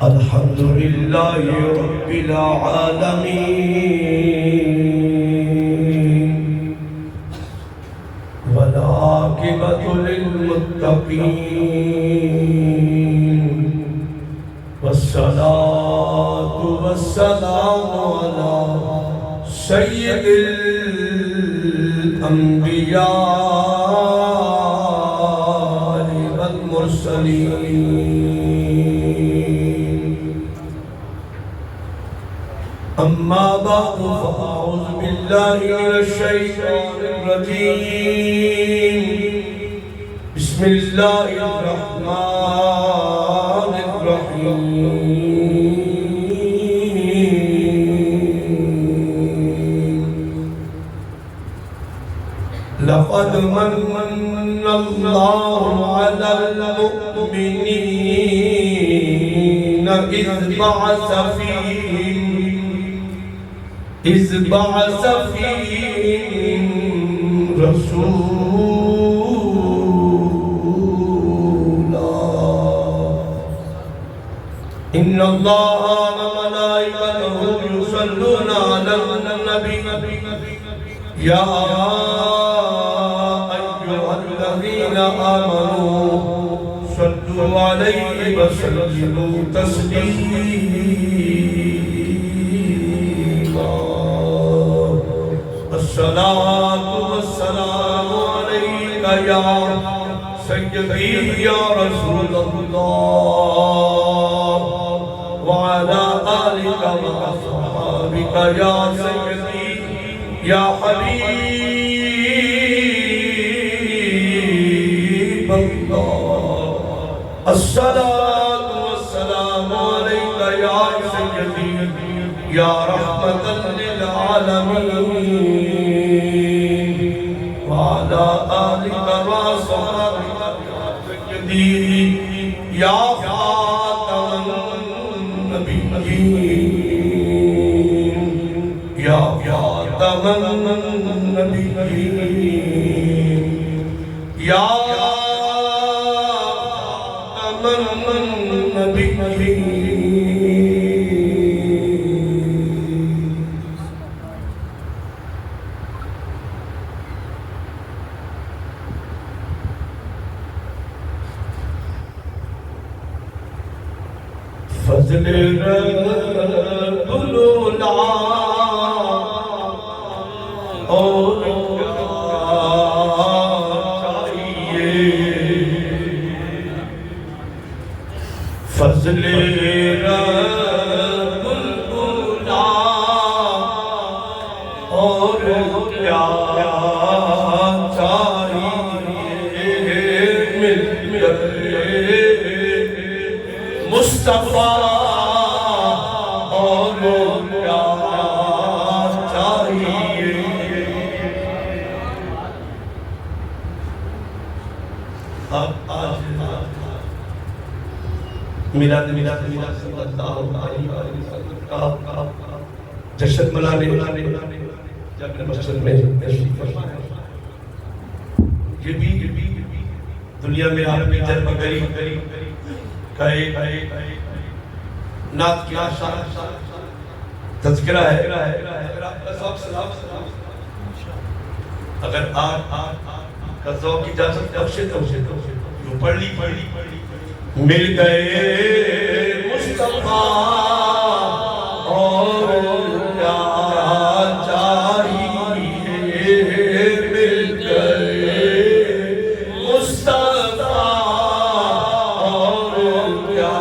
الحمد لله رب العالمين والعاقبة للمتقين والصلاة والسلام على سيد الأنبياء والمرسلين أما بعد فأعوذ بالله من الشيطان الرجيم بسم الله الرحمن الرحيم لقد من الله على المؤمنين إذ بعث فيهم رسولا إن الله وملائكته يصلون على النبي يا أيها الذين آمنوا صلوا عليه وسلموا تسليما الصلاة والسلام عليك يا سيدي يا رسول الله وعلى آلك وأصحابك يا سيدي يا حبيب الله الصلاة والسلام عليك يا سيدي يا رحمة للعالمين وعلى آلك وصحبك يا سيدي يا خاتم النبيين يا خاتم النبيين يا خاتم النبيين فضل رب العلا اور چاہیے فضل رب العلا اور کیا چاہیے مل گئے مصطفیٰ اور کیا چاہیے اب آج میلاد صلی اللہ علیہ وسلم کا جشن منانے جب مسجد میں تشریف فرما ہے یہ بھی دنیا میں آپ کی جنم گری کا ایک نعت کی آشار تذکرہ ہے اگر آپ کا ذوق سلام اگر آپ کا ذوق اجازت بخشے تو جو پڑھ لی مل گئے مصطفیٰ اور کیا چاہیے مل گئے مصطفیٰ اور کیا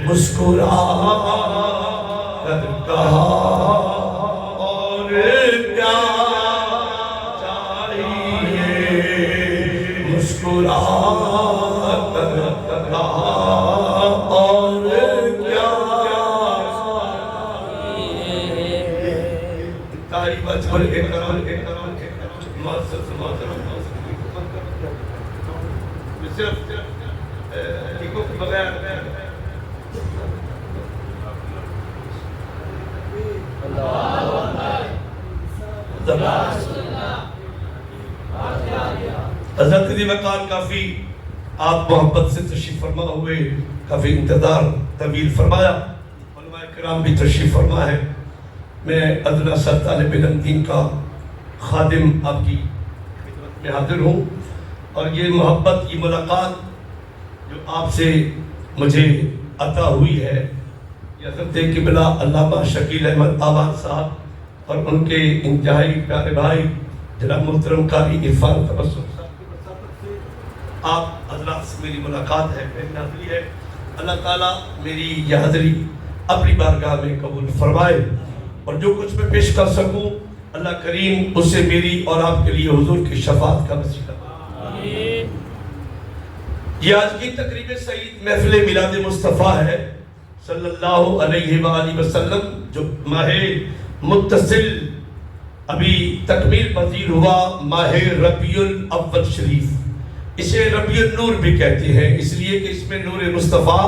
مسکرا کر کہا اور کیا چاہیے، مسکرا کر کہا اور کیا چاہیے۔ تاری بچپن کے کرم صرف ٹھیکوں کے بغیر حضرت دی وقار کافی آپ محبت سے تشریف فرما ہوئے، کافی انتظار طویل فرمایا، علماء کرام بھی تشریف فرما ہے۔ میں ادنا سر طالب علم دین کا خادم آپ کی خدمت میں حاضر ہوں، اور یہ محبت، یہ ملاقات جو آپ سے مجھے عطا ہوئی ہے، یہ حضرت قبلہ علامہ شکیل احمد آباد صاحب اور ان کے انتہائی پیارے بھائی جناب محترم قاری عرفان تبسم صاحب کی وساطت سے آپ حضرات سے میری ملاقات ہے، میری حاضری ہے۔ اللہ تعالیٰ میری یہ حاضری اپنی بارگاہ میں قبول فرمائے، اور جو کچھ میں پیش کر سکوں اللہ کریم اسے میری اور آپ کے لیے حضور کی شفاعت کا وسیلہ۔ یہ آج کی تقریب سعید محفل میلاد مصطفیٰ ہے صلی اللہ علیہ وآلہ وسلم، جو ماہ متصل ابھی تکمیل پذیر ہوا، ماہ ربیع الاول شریف۔ اسے ربیع النور بھی کہتے ہیں، اس لیے کہ اس میں نور مصطفیٰ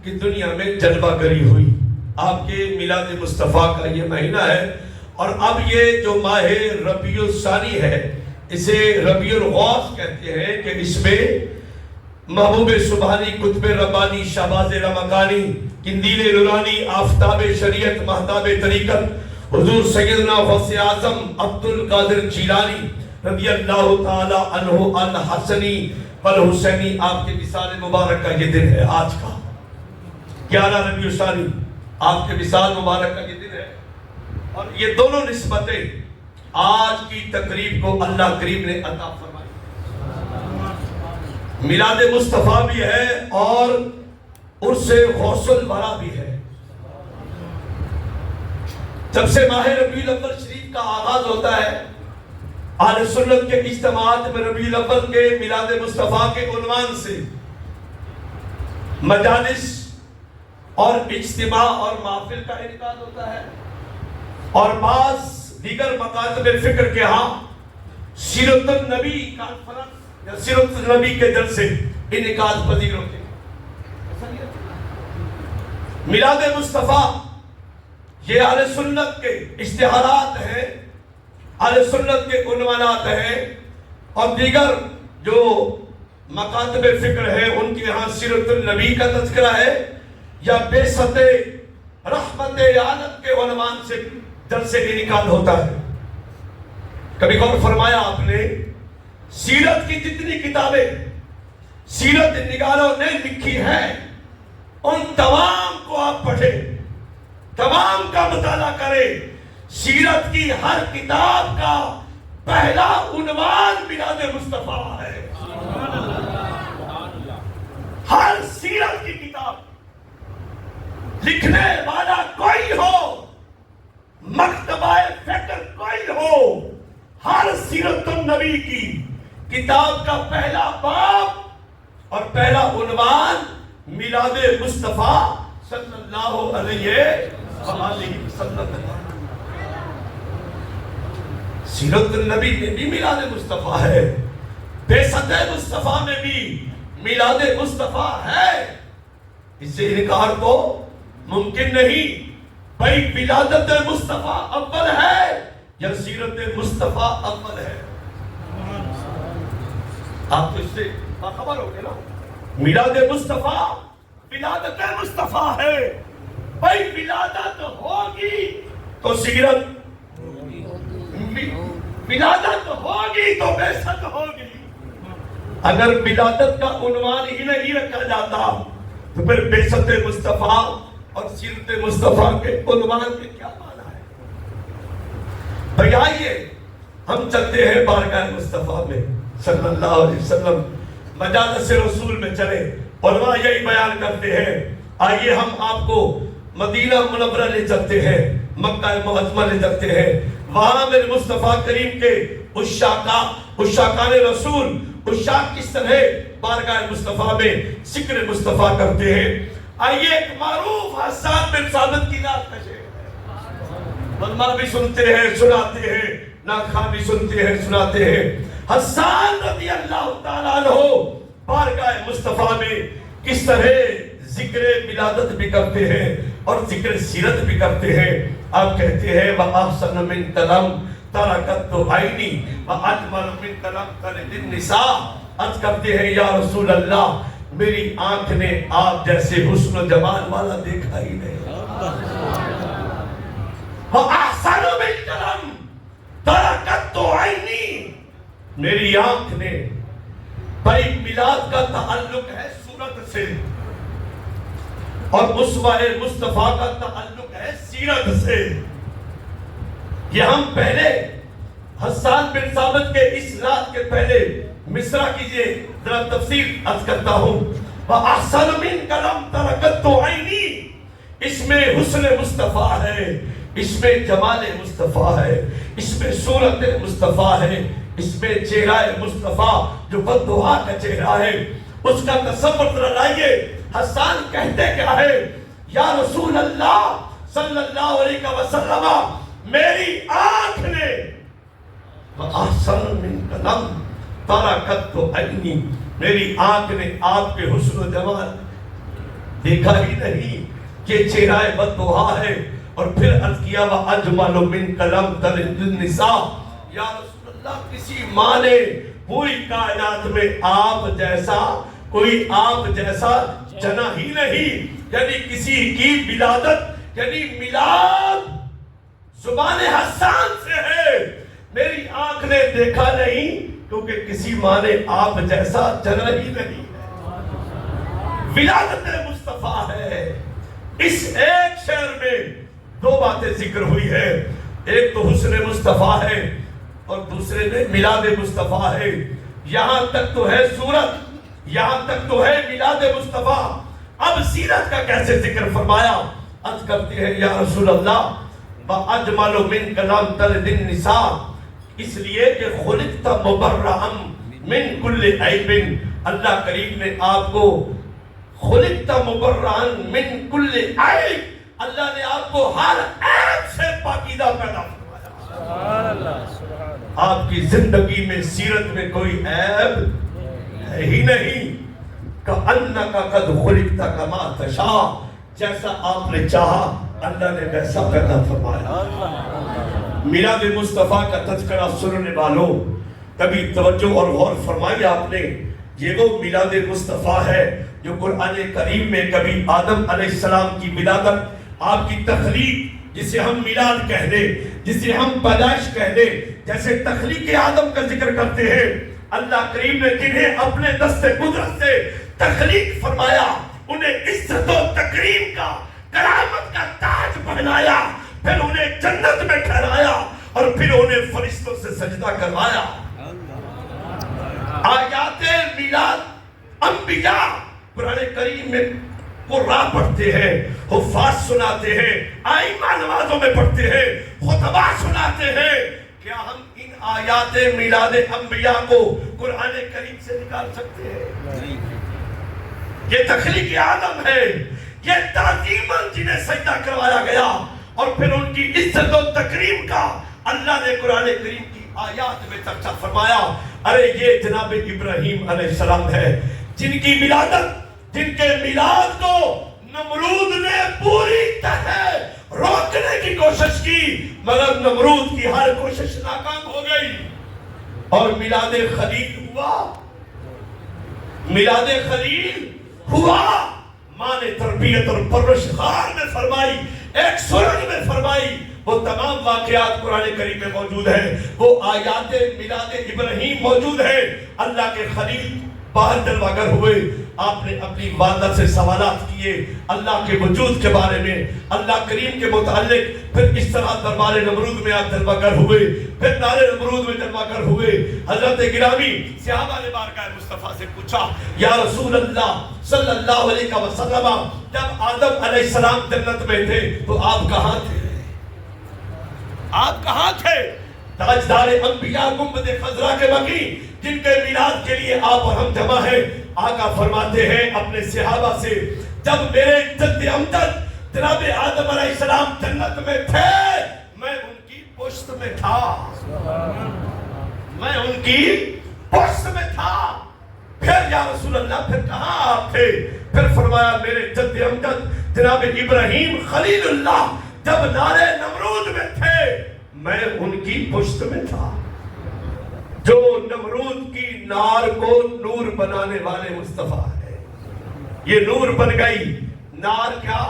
کی دنیا میں جلوہ گری ہوئی۔ آپ کے میلاد مصطفیٰ کا یہ مہینہ ہے، اور اب یہ جو ماہ ربیع الثانی ہے اسے ربیع الغوث کہتے ہیں، کہ اس میں محبوب سبحانی، قطب ربانی، شہباز رمکانی، قندیل نورانی، آفتاب شریعت، مہتاب طریقت، حضور سیدنا غوث اعظم عبد القادر جیلانی رضی اللہ تعالی عنہ الحسنی والحسینی، آپ کے وصال مبارک کا یہ دن ہے آج کا 11 ربیع الثانی، آپ کے وصال مبارک کا یہ دن ہے۔ اور یہ دونوں نسبتیں آج کی تقریب کو اللہ کریم نے عطا فرمائی۔ میلاد مصطفیٰ بھی ہے اور عرس غوث الورا بھی ہے۔ جب سے ماہ ربیع الاول شریف کا آغاز ہوتا ہے، اہل سنت کے اجتماعات میں ربیع الاول کے میلاد مصطفیٰ کے عنوان سے مجالس اور اجتماع اور محفل کا انعقاد ہوتا ہے، اور بعض دیگر مکاتب فکر کے ہاں سیرت النبی کانفرنس یا سیرت النبی کے جلسے انعقاد پذیر ہوتے ہیں۔ میلاد مصطفیٰ یہ اہل سنت کے اشتہارات ہیں، اہل سنت کے عنوانات ہیں، اور دیگر جو مکاتب فکر ہیں ان کے ہاں سیرت النبی کا تذکرہ ہے، یا بعثت رحمت عالم کے عنوان سے جلسے انعقاد ہوتا ہے۔ کبھی غور فرمایا آپ نے، سیرت کی جتنی کتابیں سیرت نگاروں نے لکھی ہیں ان تمام کو آپ پڑھیں، تمام کا مطالعہ کریں۔ سیرت کی ہر کتاب کا پہلا عنوان میلاد مصطفیٰ ہے۔ ہر سیرت کی کتاب لکھنے والا کوئی ہو، مکتبہ فکر کوئی ہو، ہر سیرت النبی کی کتاب کا پہلا باب اور پہلا عنوان میلاد مصطفیٰ صلی اللہ علیہ وسلم۔ سیرت النبی میں بھی میلاد مصطفیٰ ہے، بعثت مصطفیٰ میں بھی میلاد مصطفیٰ ہے۔ اس سے انکار تو ممکن نہیں۔ بھائی ولادت مصطفیٰ اول ہے یا سیرت مصطفیٰ اول ہے؟ آپ تو اس سے باخبر ہو گئے نا۔ میلاد مصطفیٰ ولادت مصطفیٰ ہے۔ بھائی ولادت ہوگی تو سیرت، ولادت ہوگی تو بعثت ہوگی۔ اگر ولادت کا عنوان ہی نہیں رکھا جاتا تو پھر بعثت مصطفیٰ اور سیرت مصطفیٰ کے عنوان کے کیا معنی ہے؟ بھائی آئیے ہم چلتے ہیں بارگاہ مصطفیٰ میں صلی اللہ علیہ وسلم، مجالس رسول میں چلے۔ علماء یہی بیان کرتے ہیں آئیے ہم آپ کو مدینہ منورہ لے چلتے ہیں، مکہ معظمہ لے چلتے ہیں، وہاں میرے مصطفیٰ کریم کے عشاقان رسول عشاق کس طرح بارگاہ مصطفیٰ میں ذکر مصطفیٰ کرتے ہیں۔ آئیے ایک معروف حسان بن ثابت کی نعت کا شعر ہے، ململ بھی سنتے ہیں سناتے ہیں، ناخواں بھی سنتے ہیں سناتے ہیں۔ حسان رضی اللہ تعالیٰ عنہ بارگاہ مصطفیٰ میں کس طرح ذکر ولادت بھی کرتے ہیں اور ذکر سیرت بھی کرتے ہیں۔ آپ کہتے ہیں وَأَحْسَنُ مِنْ قَلَمْ تَرَكَتْ عَيْنِي وَأَجْمَلُ مِنْ قَلَمْ تَلِدِ النِّسَاء۔ عرض کرتے ہیں یا رسول اللہ میری آنکھ نے آپ جیسے حسن و جمال والا دیکھا ہی نہیں۔ وَأَحْسَنُ مِنْ قَلَمْ تَرَكَتْ عَيْنِي، میری آنکھ نے، بھائی میلاد کا تعلق ہے صورت سے اور اسوہ مصطفیٰ کا تعلق ہے سیرت سے۔ یہ ہم پہلے حسان بن ثابت کے اس نعت کے پہلے مصرع کیجئے، ذرا تفسیر عرض کرتا ہوں۔ وَأَحْسَنُ مِنْ قَلَمْ تَرَكَتْ عَيْنِي، اس میں حسن مصطفیٰ ہے، اس میں جمال مصطفیٰ ہے، اس میں صورت مصطفیٰ ہے، اس میں چہرہ مصطفیٰ جو بددعا کا چہرہ ہے اس کا تصور ذرا لائیے۔ حسان کہتے کیا ہے؟ یا رسول اللہ صلی اللہ علیہ وسلم میری آنکھ نے وَأَحْسَنُ مِنْ قَلَمْ تَرَكَتْ عَيْنِي، میری آنکھ نے آپ کے حسن و جمال دیکھا ہی نہیں، کہ چہرہ بددعا ہے۔ اور پھر عرض کیا وَأَجْمَلُ مِنْ قَلَمْ تَلِدِ النِّسَاء، یا رسول اللہ کسی ماں نے پوری کائنات میں آپ جیسا کوئی آپ جیسا جنا ہی نہیں، یعنی کسی کی ولادت یعنی میلاد زبان حسان سے ہے، میری آنکھ نے دیکھا نہیں کیونکہ کسی ماں نے آپ جیسا جنا ہی نہیں۔ ولادت مصطفیٰ ہے۔ اس ایک شعر میں دو باتیں ذکر ہوئی ہے، ایک تو حسن مصطفیٰ ہے اور دوسرے میں میلاد مصطفیٰ ہے۔ یہاں تک تو ہے صورت، یہاں تک تو ہے میلاد مصطفیٰ، اب سیرت کا کیسے ذکر فرمایا؟ عرض کرتے ہیں یا رسول اللہ وَأَجْمَلُ مِنْ قَلَمْ تَلِدِ النِّسَاء، اس لیے کہ خُلِقْتَ مُبَرَّأً مِنْ كُلِّ عَيْبٍ، اللہ کریم نے آپ کو خُلِقْتَ مُبَرَّأً مِنْ كُلِّ عَيْبٍ، اللہ نے آپ کو ہر عیب سے پاکیزہ پیدا فرمایا۔ آپ کی زندگی میں سیرت میں کوئی عیب ہے ہی نہیں۔ کَأَنَّكَ قَدْ خُلِقْتَ كَمَا تَشَاءُ، جیسا آپ نے چاہا اللہ نے ویسا پیدا فرمایا۔ میلاد مصطفیٰ کا تذکرہ سننے والوں کبھی توجہ اور غور فرمائی آپ نے، یہ وہ میلاد مصطفیٰ ہے جو قرآن کریم میں کبھی آدم علیہ السلام کی ولادت، آپ کی تخلیق جسے ہم میلاد کہہ دیں، جسے ہم پیدائش کہہ دیں، جیسے تخلیق آدم کا ذکر کرتے ہیں، اللہ کریم نے جنہیں اپنے دست قدرت سے تخلیق فرمایا انہیں عزت و تکریم کا کرامت کا تاج پہنایا، پھر انہیں جنت میں ٹھہرایا اور پھر انہیں فرشتوں سے سجدہ کروایا۔ آیات میلاد انبیاء قرآن کریم میں قرآن پڑھتے ہیں، حفاظ سناتے ہیں، آئمہ نمازوں میں پڑھتے ہیں، خطبہ سناتے ہیں۔ کیا ہم ان آیات میلاد انبیاء کو قرآن کریم سے نکال سکتے ہیں؟ یہ تخلیق آدم ہے، یہ تعظیماً جنہیں سجدہ کروایا گیا اور پھر ان کی عزت و تکریم کا اللہ نے قرآن کریم کی آیات میں چرچا فرمایا۔ ارے یہ جناب ابراہیم علیہ السلام ہے جن کی ولادت، جن کے میلاد کو نمرود نے پوری طرح روکنے کی کوشش کی، مگر نمرود کی ہر کوشش ناکام ہو گئی اور میلاد خلیل ہوا، میلاد خلیل ہوا۔ ماں نے تربیت اور پرورش غار میں فرمائی، ایک سرنگ میں فرمائی، وہ تمام واقعات قرآن کریم میں موجود ہیں، وہ آیات میلاد ابراہیم موجود ہیں۔ اللہ کے خلیل باہر جلوہ گر ہوئے، آپ نے اپنی والدہ سے سوالات کیے اللہ کے وجود کے بارے میں، اللہ کریم کے متعلق، پھر اس طرح دربار نمرود میں آپ جلوہ گر ہوئے، پھر نار نمرود میں جلوہ گر ہوئے۔ حضرت گرامی صحابہ نے بارگاہ مصطفیٰ سے پوچھا یا رسول اللہ صلی اللہ علیہ وسلم جب آدم علیہ السلام جنت میں تھے تو آپ کہاں تھے؟ آپ کہاں تھے؟ تاجدار انبیاء گنبد خضرا کے بقی جن کے میلاد کے لیے آپ اور ہم جمع ہیں، آقا فرماتے ہیں اپنے صحابہ سے، جب میرے جد امجد جناب آدم علیہ السلام جنت میں تھے میں ان کی پشت میں تھا، میں ان کی پشت میں تھا۔ پھر یا رسول اللہ پھر کہاں آپ تھے؟ پھر فرمایا میرے جد امجد جناب ابراہیم خلیل اللہ جب نارے نمرود میں تھے میں ان کی پشت میں تھا۔ جو نمرود کی نار کو نور بنانے والے مصطفیٰ ہے، یہ نور بن گئی، نار کیا؟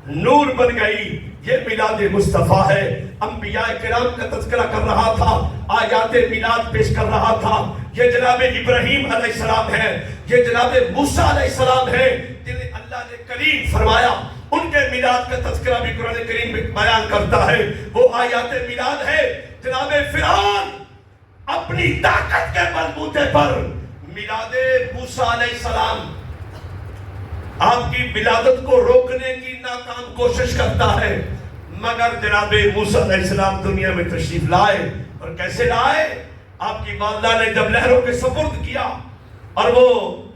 نور بن گئی۔ یہ میلاد مصطفیٰ ہے۔ انبیاء کرام کا تذکرہ کر رہا تھا، آیات میلاد پیش کر رہا تھا۔ یہ جناب ابراہیم علیہ السلام ہے، یہ جناب موسیٰ علیہ السلام ہے جنہیں اللہ نے کریم فرمایا۔ ان کے میلاد کا تذکرہ بھی قرآن کریم میں بیان کرتا ہے۔ وہ آیات میلاد ہے جناب فرعون اپنی طاقت کے بلبوتے پر میلاد موسیٰ علیہ السلام آپ کی ولادت کو روکنے کی ناکام کوشش کرتا ہے، مگر جناب موسیٰ علیہ السلام دنیا میں تشریف لائے۔ اور کیسے لائے؟ آپ کی والدہ نے جب نہروں کے سپرد کیا اور وہ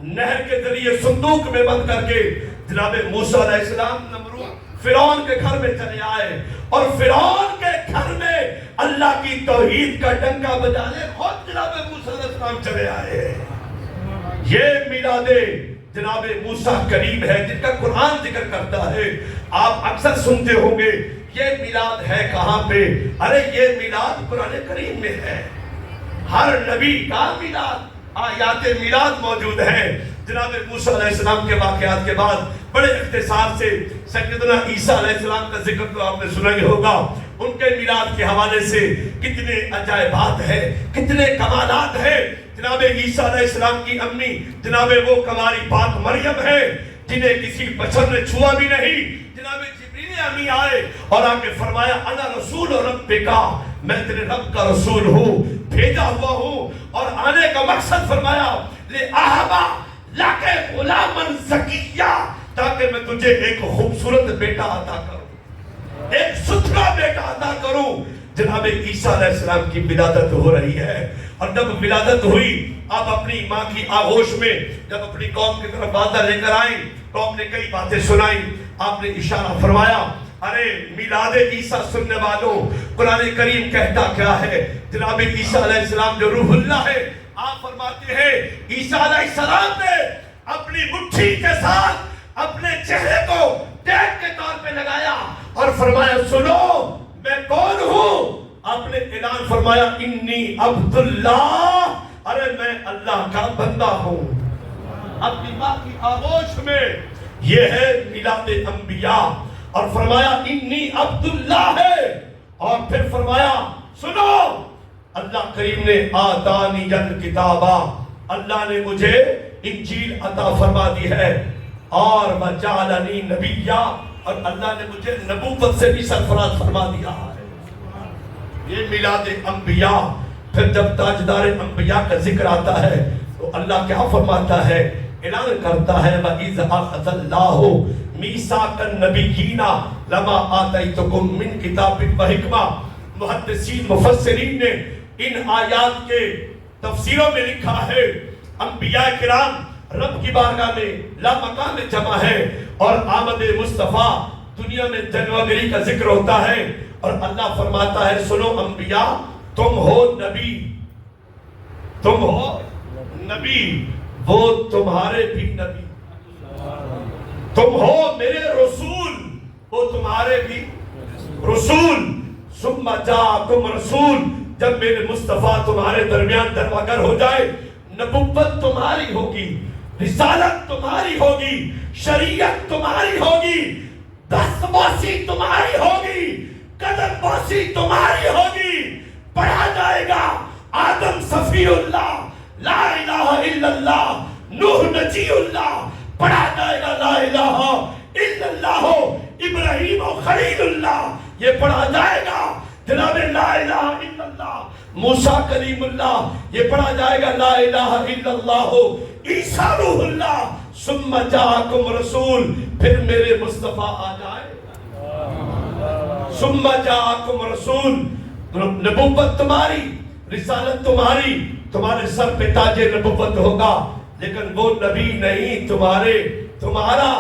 نہر کے ذریعے صندوق میں بند کر کے جناب موسیٰ علیہ السلام نمرود فرعون کے گھر میں چلے آئے، اور فرعون کے گھر میں اللہ کی توحید کا ڈنکا بجانے خود جناب موسیٰ علیہ السلام چلے آئے۔ یہ میلاد جناب موسیٰ کریم ہے جن کا قرآن ذکر کرتا ہے۔ آپ اکثر سنتے ہوں گے یہ میلاد ہے کہاں پہ؟ ارے یہ میلاد قرآن کریم میں ہے۔ ہر نبی کا میلاد، آیات میلاد موجود ہیں۔ جناب موسیٰ علیہ السلام کے واقعات کے بعد بڑے اختصار سے سیدنا عیسیٰ علیہ السلام کا ذکر تو آپ نے سنا ہی ہوگا۔ ان کے میلاد کے حوالے سے کتنے عجائبات ہیں، کتنے کمالات ہیں۔ جناب عیسیٰ علیہ السلام کی امی جناب وہ کماری پاک مریم ہے جنہیں کسی بشر نے چھوا بھی نہیں۔ جناب جبریل امی آئے اور آ کے فرمایا انا رسول ربکا، میں تیرے رب کا رسول ہوں، بھیجا ہوا ہوں، اور آنے کا مقصد فرمایا لے اہبا لاکے غلامن زکیہ، تاکہ میں تجھے ایک خوبصورت بیٹا عطا کروں، ایک ستھرا بیٹا عطا کروں۔ جناب عیسیٰ علیہ السلام کی ولادت ہو رہی ہے، اور جب ولادت ہوئی آپ اپنی ماں کی آغوش میں جب اپنی قوم کی طرف والدہ لے کر آئیں، قوم نے کئی باتیں سنائیں، آپ نے اشارہ فرمایا ارے میلاد عیسیٰ سننے والوں، قرآن کریم کہتا کیا ہے؟ جناب عیسیٰ علیہ السلام جو روح اللہ ہے، آپ فرماتے ہیں عیسیٰ علیہ السلام نے اپنی مٹھی کے ساتھ اپنے چہرے کو ٹیگ کے طور پہ لگایا اور فرمایا سنو میں کون ہوں؟ آپ نے اعلان فرمایا انی عبداللہ، ارے میں اللہ کا بندہ ہوں۔ اپنی ماں کی آغوش میں یہ ہے میلاد انبیاء، اور فرمایا انی عبداللہ ہے، اور پھر فرمایا سنو اللہ کریم نے آتانی الکتابہ، اللہ نے مجھے انجیل عطا فرما دی ہے، اور وجعلنی نبیہ، اور اللہ نے مجھے نبوت سے بھی سرفراز فرما دیا ہے۔ یہ میلاد انبیاء۔ پھر جب تاجدار انبیاء کا ذکر آتا ہے تو اللہ کیا فرماتا ہے؟ اعلان کرتا ہے وَإِذْ أَخَذَ اللَّهُ مِيثَاقَ النَّبِيِّينَ لَمَا آتَيْتُكُم مِّن كِتَابٍ وَحِكْمَةٍ۔ محدثین مفسرین نے ان آیات کے تفسیروں میں لکھا ہے انبیاء کرام رب کی بارگاہ میں لامقام جمع ہے، اور آمد مصطفیٰ دنیا میں جنوبری کا ذکر ہوتا ہے، اور اللہ فرماتا ہے سنو انبیاء تم ہو نبی، تم ہو نبی، وہ تمہارے بھی نبی، تم ہو میرے رسول، وہ تمہارے بھی رسول۔ ثم جاءکم رسول، جب میرے مصطفیٰ تمہارے درمیان درواگر ہو جائے، نبوت تمہاری ہوگی، رسالت تمہاری ہوگی، شریعت تمہاری ہوگی، دست بوسی تمہاری ہوگی، قدم بوسی تمہاری ہوگی، پڑھا جائے گا آدم صفی اللہ لا الہ الا اللہ، نوح نجی اللہ، پڑھا جائے گا لا الہ الا اللہ، ابراہیم خلیل اللہ، یہ پڑھا جائے گا جناب لا الہ الا اللہ موسیٰ کلیم اللہ، یہ پڑھا جائے گا لا الہ الا اللہ عیسیٰ روح اللہ، ثم جاءکم رسول، پھر میرے مصطفیٰ آ جائے، ثم جاءکم رسول، نبوت تمہاری، رسالت تمہاری، تمہارے سر پہ تاج نبوت ہوگا، لیکن وہ نبی نہیں، تمہارا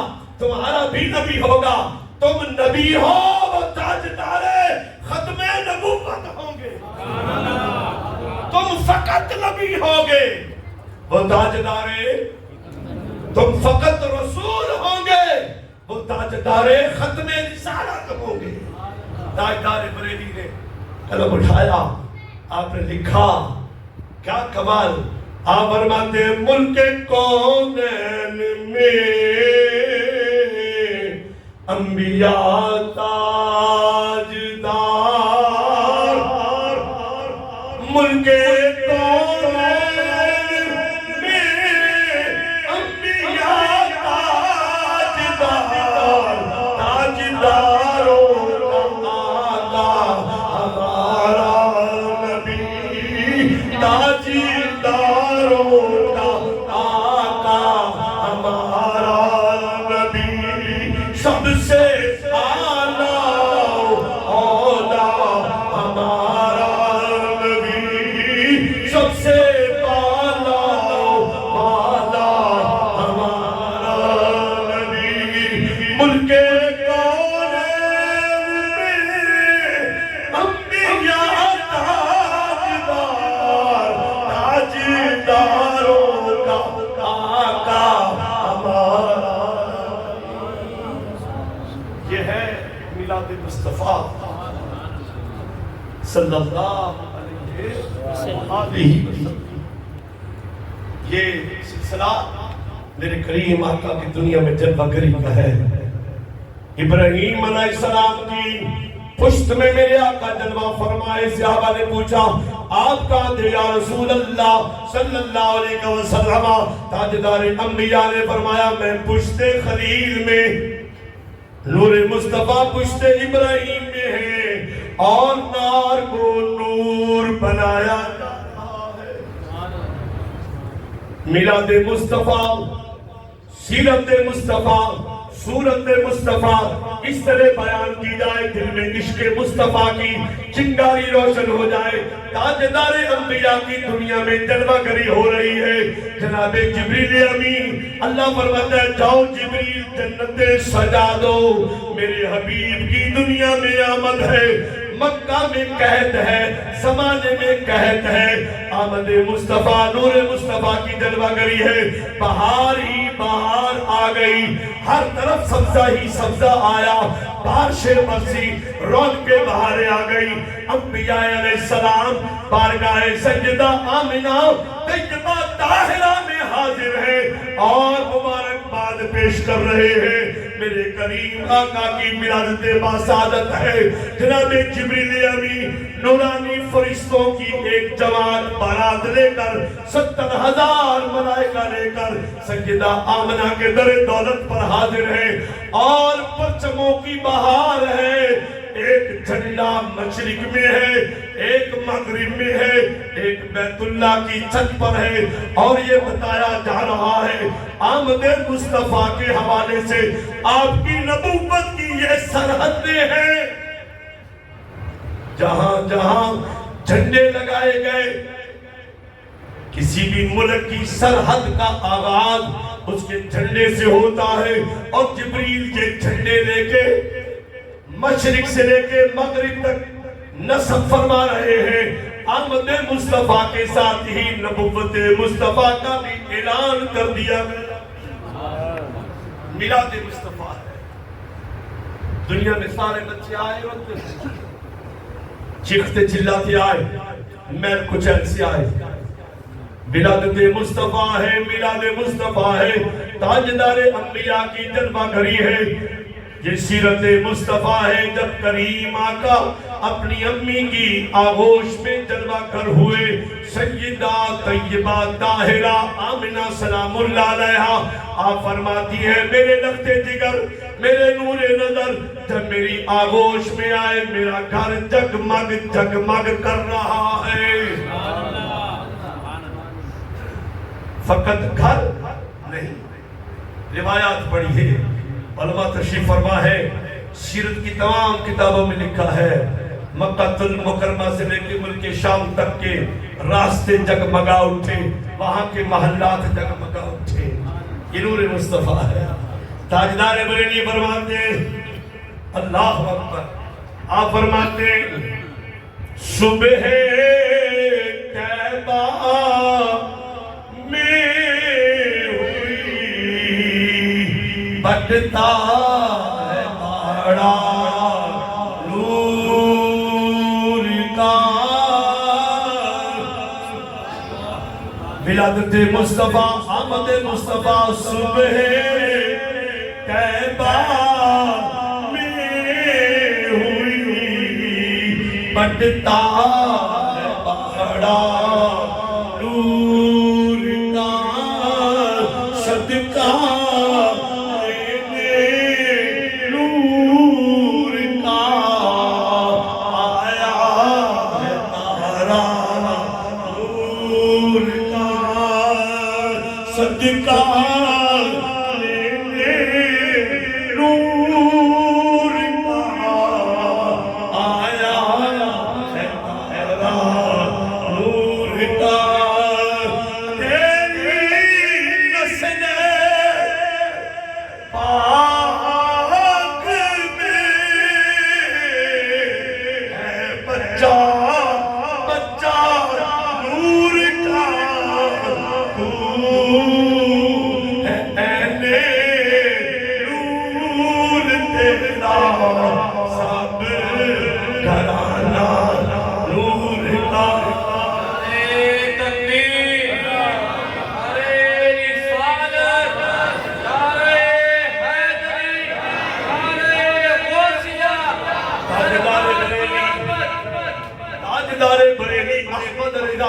بھی نبی ہوگا، تم نبی ہو، وہ تاجدار ختم نبوت ہوں گے، تم فقط نبی ہوگے، وہ تاجدار، تم فقط رسول ہوں گے، وہ تاجدار ختم رسالت ہوں گے۔ تاجدار بریلی نے قلم اٹھایا، آپ نے لکھا، کیا کمال، آپ فرماتے ہیں ملک کونین میں انبیاء تاجدار، ملک کونین میں انبیاء تاجدار، تاجداروں کا آقا ہمارا نبی، تاجداروں کا آقا ہمارا نبی، سب سے اعلیٰ اولا ہمارا نبی، سب سے بالا بالا ہمارا نبی، ملک مصطفیٰ صلی اللہ علیہ وسلم۔ یہ سلسلہ میرے کریم آقا کی دنیا میں جلوہ گری کا ہے۔ ابراہیم علیہ السلام کی پشت میں میرے آقا جلوہ فرمائے، صحابہ نے پوچھا آپ کہاں تھے یا رسول اللہ صلی اللہ علیہ وسلم؟ تاجدار انبیاء نے فرمایا میں پشت خلیل میں، نور مصطفیٰ پشت ابراہیم میں ہے، اور نار کو نور بنایا جا رہا ہے۔ میلاد مصطفیٰ، سیرت مصطفیٰ، صورت مصطفیٰ اس طرح بیان کی جائے، دل میں عشق مصطفیٰ کی چنگاری روشن ہو جائے، تاجدار انبیاء کی دنیا میں جلوہ گری ہو رہی ہے۔ جناب جبریل امین، اللہ فرماتا ہے جاؤ جبریل جنتیں سجا دو، میرے حبیب کی دنیا میں آمد ہے، مکہ میں قحط ہے، زمانے میں قحط ہے، آمد مصطفیٰ نور مصطفیٰ کی جلوہ گری ہے، بہار ہی بہار آ گئی، ہر طرف سبزہ ہی سبزہ آیا، بارشیں برسی، رونقیں بہاریں آ گئی، انبیاء علیہ السلام بارگاہ سیدہ آمنہ طیبہ طاہرہ میں حاضر ہے اور مبارکباد پیش کر رہے ہیں۔ میرے کریم آقا کی ولادت باسعادت ہے۔ جناب جبریل امین نورانی فرشتوں کی ایک جماعت بارات لے کر 70,000 ملائکہ لے کر سیدہ آمنہ کے در دولت پر حاضر ہے اور پرچموں کی بہار ہے۔ ایک جھنڈا مشرق میں ہے، ایک مغرب میں ہے، ایک بیت اللہ کی چھت پر ہے، اور یہ بتایا جا رہا ہے آمد مصطفیٰ کے حوالے سے آپ کی نبوت کی یہ سرحدیں ہیں۔ جہاں جہاں جھنڈے لگائے گئے، کسی بھی ملک کی سرحد کا آغاز اس کے جھنڈے سے ہوتا ہے، اور جبریل کے جھنڈے لے کے مشرق سے لے کے مغرب تک نصب فرما رہے ہیں۔ آمد مصطفیٰ کے ساتھ ہی نبوت مصطفیٰ کا بھی اعلان کر دیا گیا۔ میلاد مصطفیٰ ہے، دنیا میں سارے بچے آئے ہوتے ہیں، چیختے چلاتے آئے، محل کچل سے آئے۔ میلاد مصطفیٰ ہے، میلاد مصطفیٰ ہے، تاجدار انبیاء کی جلوہ گری ہے۔ یہ سیرت مصطفیٰ ہے، جب کریم آقا اپنی امی کی آغوش میں جلوہ گر ہوئے سیدہ طیبہ طاہرہ آمنہ سلام اللہ علیہا آپ فرماتی ہے میرے لخت جگر میرے نور نظر جب میری آغوش میں آئے میرا گھر جگمگ جگمگ کر رہا ہے فقط گھر نہیں روایات پڑھی ہے علماء تشریف فرما ہے سیرت کی تمام کتابوں میں لکھا ہے مکہ المکرمہ سے لے کے ملک شام تک کے راستے جگمگا اٹھے وہاں کے محلات جگمگا اٹھے یہ نور مصطفیٰ ہے تاجدار بریلی فرماتے اللہ اکبر آپ فرماتے صبح طیبہ میں ہوئی بٹتا ہے بڑا نور کا ولادت مصطفیٰ آمد مصطفیٰ صبح طیبہ میں ہوئی بٹتا ہے بڑا نور کا صدقہ نور کا آیا ہے تارا نور کا صدقہ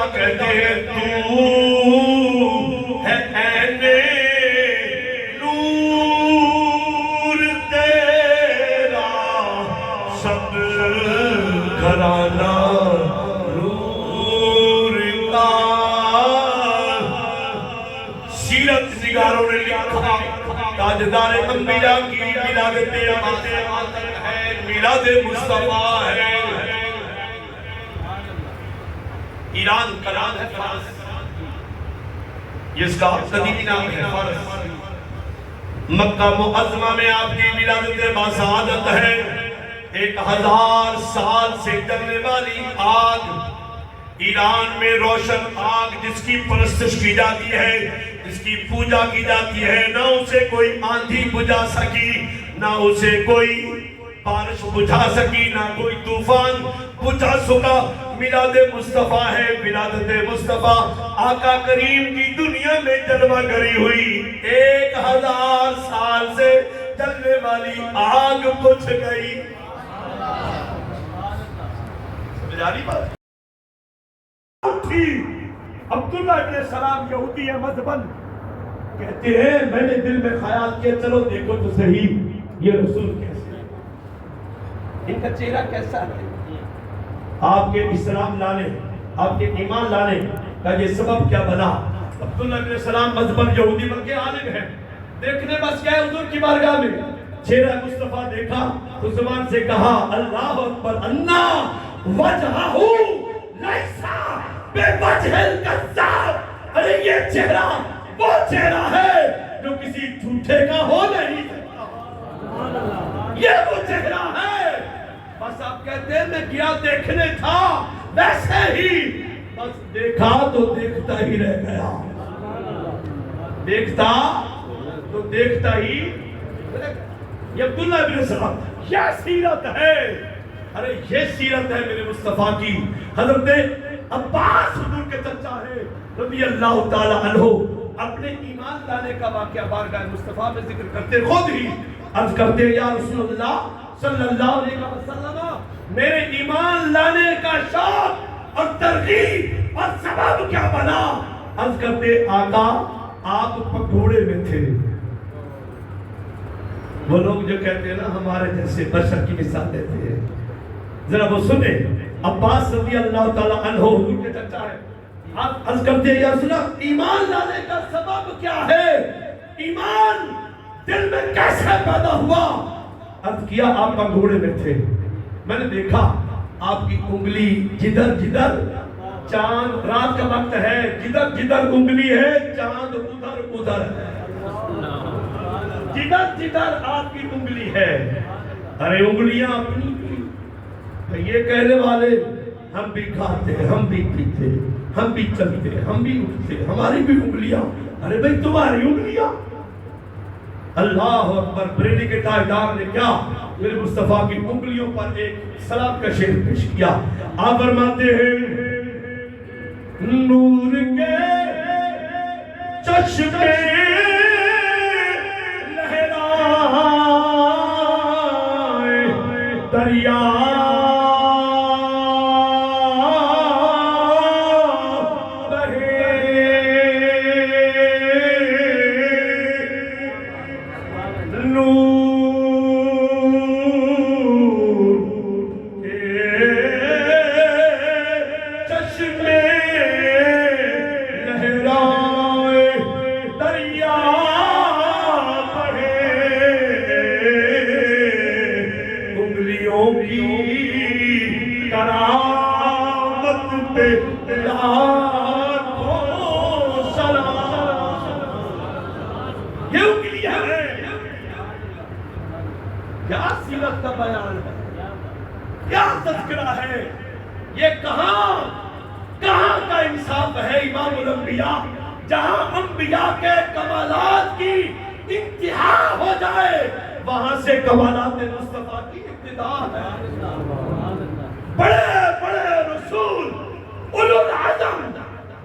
کہتے ہیں تو ہے عین نور تیرا سب گھرانہ نور کا سیرت نگاروں نے لکھا تاجدار انبیاء کی ولادت ہے میلاد مصطفیٰ ہے ایران کا نام ہے فارس جس کا قدیمی نام ہے فارس مکہ معظمہ میں آپ کی ولادت باسعادت ہے 1000 سال سے جلنے والی آگ ایران میں روشن آگ جس کی پرستش کی جاتی ہے جس کی پوجا کی جاتی ہے نہ اسے کوئی آندھی بجھا سکی نہ اسے کوئی بارش بجھا سکی نہ کوئی طوفان بجھا سکا میلاد مصطفیٰ ہے ولادت مصطفیٰ آقا کریم کی دنیا میں جلوہ گری ہوئی 1000 سال سے جلنے والی آگ بجھ گئی سمجھانی بات اٹھی عبداللہ ابن سلام یہودی ہے مذہباً کہتے ہیں میں نے دل میں خیال کیا چلو دیکھو تو صحیح یہ رسول کیسے ان کا چہرہ کیسا ہے آپ کے اسلام لانے آپ کے ایمان لانے کا یہ سبب کیا بنا عبداللہ ابن سلام مذہباً یہودی بلکہ عالم ہے دیکھنے بس کیا ہے حضور کی بارگاہ میں چہرہ مصطفیٰ دیکھا تو زبان سے کہا اللہ اکبر انا وجہہو لیسا بے وجہ الکذاب ارے یہ چہرہ وہ چہرہ ہے جو کسی جھوٹے کا ہو نہیں سکتا یہ وہ چہرہ ہے بس آپ کہتے ہیں میں گیا دیکھنے تھا ویسے ہی بس دیکھا تو دیکھتا ہی رہ گیا دیکھتا تو دیکھتا ہی یہ عبداللہ ابن سلام یہ سیرت ہے ارے یہ سیرت ہے میرے مصطفیٰ کی حضرت عباس حضور کے چچا ہے رضی اللہ تعالیٰ عنہ اپنے ایمان لانے کا واقعہ بارگاہ مصطفیٰ میں ذکر کرتے خود ہی عرض کرتے یا رسول اللہ صلی اللہ علیہ وسلم میرے ایمان لانے کا شوق اور ترغیب اور سبب کیا بنا؟ عرض کرتے آقا آپ پکوڑے میں تھے. وہ لوگ جو کہتے ہیں نا ہمارے جیسے بشر کی مثال دیتے ہیں، ذرا وہ سنیں. عباس رضی اللہ تعالیٰ عنہ حضور کے چچا ہے. آپ عرض کرتے ہیں یا رسول اللہ ایمان لانے کا سبب کیا ہے؟ ایمان دل میں کیسے پیدا ہوا؟ عرض کیا آپ پنگھوڑے میں تھے، میں نے دیکھا آپ کی انگلی جدھر جدھر چاند، رات کا وقت ہے، جدھر جدھر انگلی ہے چاند ادھر ادھر ہے، جدھر جدھر آپ کی انگلی ہے. ارے انگلیاں اپنی یہ کہنے والے ہم بھی کھاتے ہم بھی پیتے ہم بھی چلتے ہم بھی اٹھتے ہماری بھی انگلیاں. ارے بھائی تمہاری انگلیاں. اللہ اکبر. بریلی کے تاجدار نے کیا میرے مصطفیٰ کی انگلیوں پر ایک سلام کا شعر پیش کیا. آپ فرماتے ہیں نور کے چشمے لہرائے دریا کیا سیرت کا بیان ہے، کیا تذکرہ ہے. یہ کہاں کا انصاف ہے امام الانبیاء، جہاں انبیاء کے کمالات کی انتہا ہو جائے وہاں سے کمالات مصطفیٰ کی ابتدا ہے. بڑے بڑے رسول اولو العزم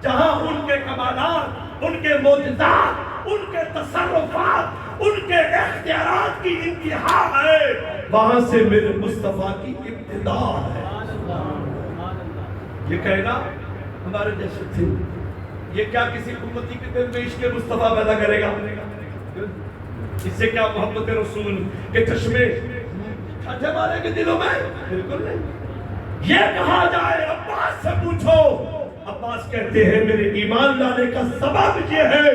جہاں ان کے کمالات، ان کے معجزات، ان کے تصرفات، ان کے اختیارات کی انتہا ہے وہاں سے میرے مصطفیٰ کی ابتدا ہے. یہ کہنا ہمارے جیسے تھے، یہ کیا کسی امتی کے دل میں عشق مصطفیٰ پیدا کرے گا؟ اس سے کیا محبت رسول کے چشمے ٹھنڈے مارے کے دلوں میں؟ بالکل نہیں. یہ کہا جائے عباس سے پوچھو، عباس کہتے ہیں میرے ایمان لانے کا سبب یہ ہے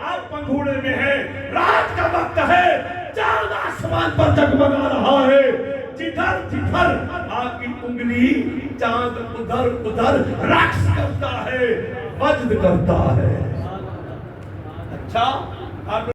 آپ پنگھوڑے میں ہیں، رات کا وقت ہے، چاند آسمان پر جگمگا رہا ہے، جدھر جدھر آپ کی انگلی چاند ادھر ادھر رقص کرتا ہے، مجد کرتا ہے. اچھا